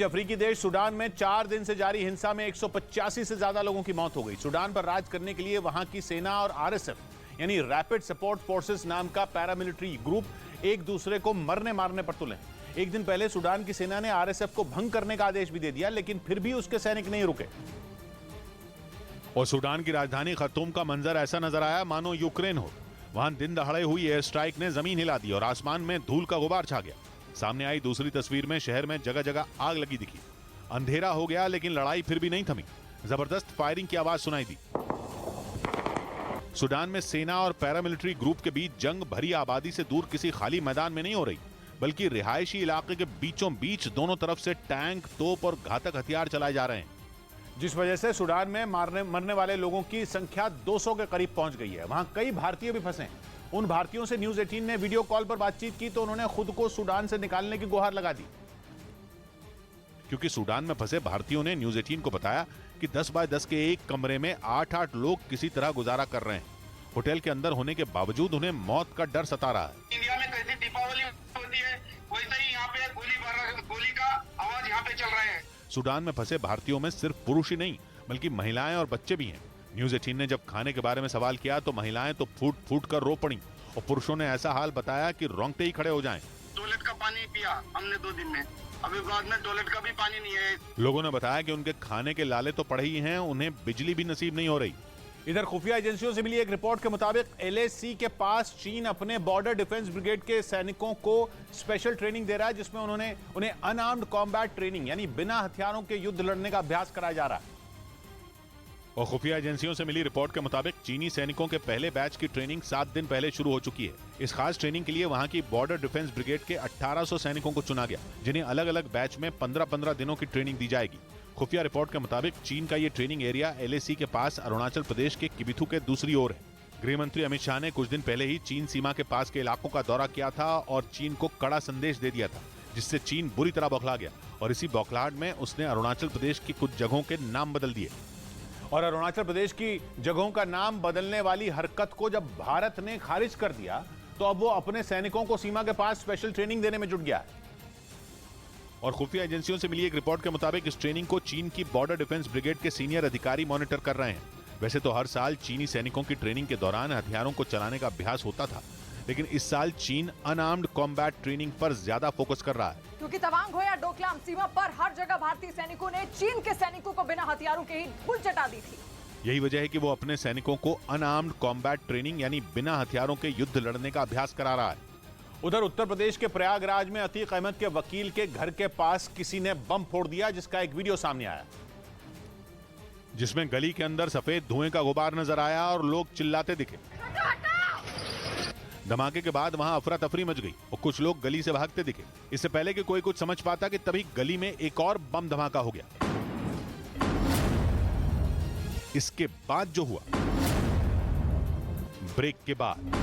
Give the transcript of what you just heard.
अफ्रीकी देश सूडान में 4 दिन से जारी हिंसा में 185 से ज्यादा लोगों की मौत हो गई। सूडान पर राज करने के लिए वहां की सेना और आरएसएफ यानी रैपिड सपोर्ट फोर्सेस नाम का पैरामिलिट्री ग्रुप एक दूसरे को मरने मारने पर तुले। एक दिन पहले सूडान की सेना ने आरएसएफ को भंग करने का आदेश भी दे दिया, लेकिन फिर भी उसके सैनिक नहीं रुके। और सूडान की राजधानी खर्तूम का मंजर ऐसा नजर आया मानो यूक्रेन हो। वहां दिन दहाड़े हुई एयर स्ट्राइक ने जमीन हिला दी और आसमान में धूल का गुबार छा गया। सामने आई दूसरी तस्वीर में शहर में जगह जगह आग लगी दिखी। अंधेरा हो गया लेकिन लड़ाई फिर भी नहीं थमी। जबरदस्त फायरिंग की आवाज सुनाई दी। सूडान में सेना और पैरामिलिट्री ग्रुप के बीच जंग भरी आबादी से दूर किसी खाली मैदान में नहीं हो रही, बल्कि रिहायशी इलाके के बीचों बीच दोनों तरफ से टैंक, तोप और घातक हथियार चलाए जा रहे हैं, जिस वजह से सूडान में मरने वाले लोगों की संख्या 200 के करीब पहुंच गई है। वहां कई भारतीय भी फंसे। उन भारतीयों से न्यूज 18 ने वीडियो कॉल पर बातचीत की तो उन्होंने खुद को सूडान से निकालने की गुहार लगा दी। क्योंकि सूडान में फंसे भारतीयों ने न्यूज 18 को बताया कि 10 बाय 10 के एक कमरे में 8-8 लोग किसी तरह गुजारा कर रहे हैं। होटल के अंदर होने के बावजूद उन्हें मौत का डर सता रहा है। इंडिया में कैसी दीपावली होती है वैसे ही यहाँ पे गोली का आवाज यहाँ पे चल रहे हैं। सूडान में फंसे भारतीयों में सिर्फ पुरुष ही नहीं बल्कि महिलाएं और बच्चे भी हैं। न्यूज 18 ने जब खाने के बारे में सवाल किया तो महिलाएं तो फूट फूट कर रो पड़ी और पुरुषों ने ऐसा हाल बताया कि रोंगटे ही खड़े हो जाएं। टॉयलेट का पानी पिया हमने 2 दिन में, अभी बाद में टॉयलेट का भी पानी नहीं है। लोगों ने बताया कि उनके खाने के लाले तो पड़े ही हैं, उन्हें बिजली भी नसीब नहीं हो रही। इधर खुफिया एजेंसियों से मिली एक रिपोर्ट के मुताबिक LAC के पास चीन अपने बॉर्डर डिफेंस ब्रिगेड के सैनिकों को स्पेशल ट्रेनिंग दे रहा है, जिसमें उन्हें अनआर्म्ड कॉम्बैट ट्रेनिंग यानी बिना हथियारों के युद्ध लड़ने का अभ्यास कराया जा रहा है। और खुफिया एजेंसियों से मिली रिपोर्ट के मुताबिक चीनी सैनिकों के पहले बैच की ट्रेनिंग 7 दिन पहले शुरू हो चुकी है। इस खास ट्रेनिंग के लिए वहां की बॉर्डर डिफेंस ब्रिगेड के 1800 सैनिकों को चुना गया, जिन्हें अलग अलग बैच में 15-15 दिनों की ट्रेनिंग दी जाएगी। खुफिया रिपोर्ट के मुताबिक चीन का ये ट्रेनिंग एरिया LAC के पास अरुणाचल प्रदेश के किबिथु के दूसरी ओर है। गृह मंत्री अमित शाह ने कुछ दिन पहले ही चीन सीमा के पास के इलाकों का दौरा किया था और चीन को कड़ा संदेश दे दिया था, जिससे चीन बुरी तरह बौखला गया और इसी बौखलाहट में उसने अरुणाचल प्रदेश की कुछ जगहों के नाम बदल दिए। और अरुणाचल प्रदेश की जगहों का नाम बदलने वाली हरकत को जब भारत ने खारिज कर दिया तो अब वो अपने सैनिकों को सीमा के पास स्पेशल ट्रेनिंग देने में जुट गया है। और खुफिया एजेंसियों से मिली एक रिपोर्ट के मुताबिक इस ट्रेनिंग को चीन की बॉर्डर डिफेंस ब्रिगेड के सीनियर अधिकारी मॉनिटर कर रहे हैं। वैसे तो हर साल चीनी सैनिकों की ट्रेनिंग के दौरान हथियारों को चलाने का अभ्यास होता था, लेकिन इस साल चीन अनआर्म्ड कॉम्बैट ट्रेनिंग पर ज्यादा फोकस कर रहा है। क्योंकि तवांग हो या डोकलाम, सीमा पर हर जगह भारतीय सैनिकों ने चीन के सैनिकों को बिना हथियारों के ही धूल चटा दी थी। यही वजह है कि वो अपने सैनिकों को अनआर्म्ड कॉम्बैट ट्रेनिंग यानी बिना हथियारों के युद्ध लड़ने का अभ्यास करा रहा है। उधर उत्तर प्रदेश के प्रयागराज में अतीक अहमद के वकील के घर के पास किसी ने बम फोड़ दिया, जिसका एक वीडियो सामने आया, जिसमें गली के अंदर सफेद धुएं का गुबार नजर आया और लोग चिल्लाते दिखे। धमाके के बाद वहां अफरा तफरी मच गई और कुछ लोग गली से भागते दिखे। इससे पहले कि कोई कुछ समझ पाता कि तभी गली में एक और बम धमाका हो गया। इसके बाद जो हुआ, ब्रेक के बाद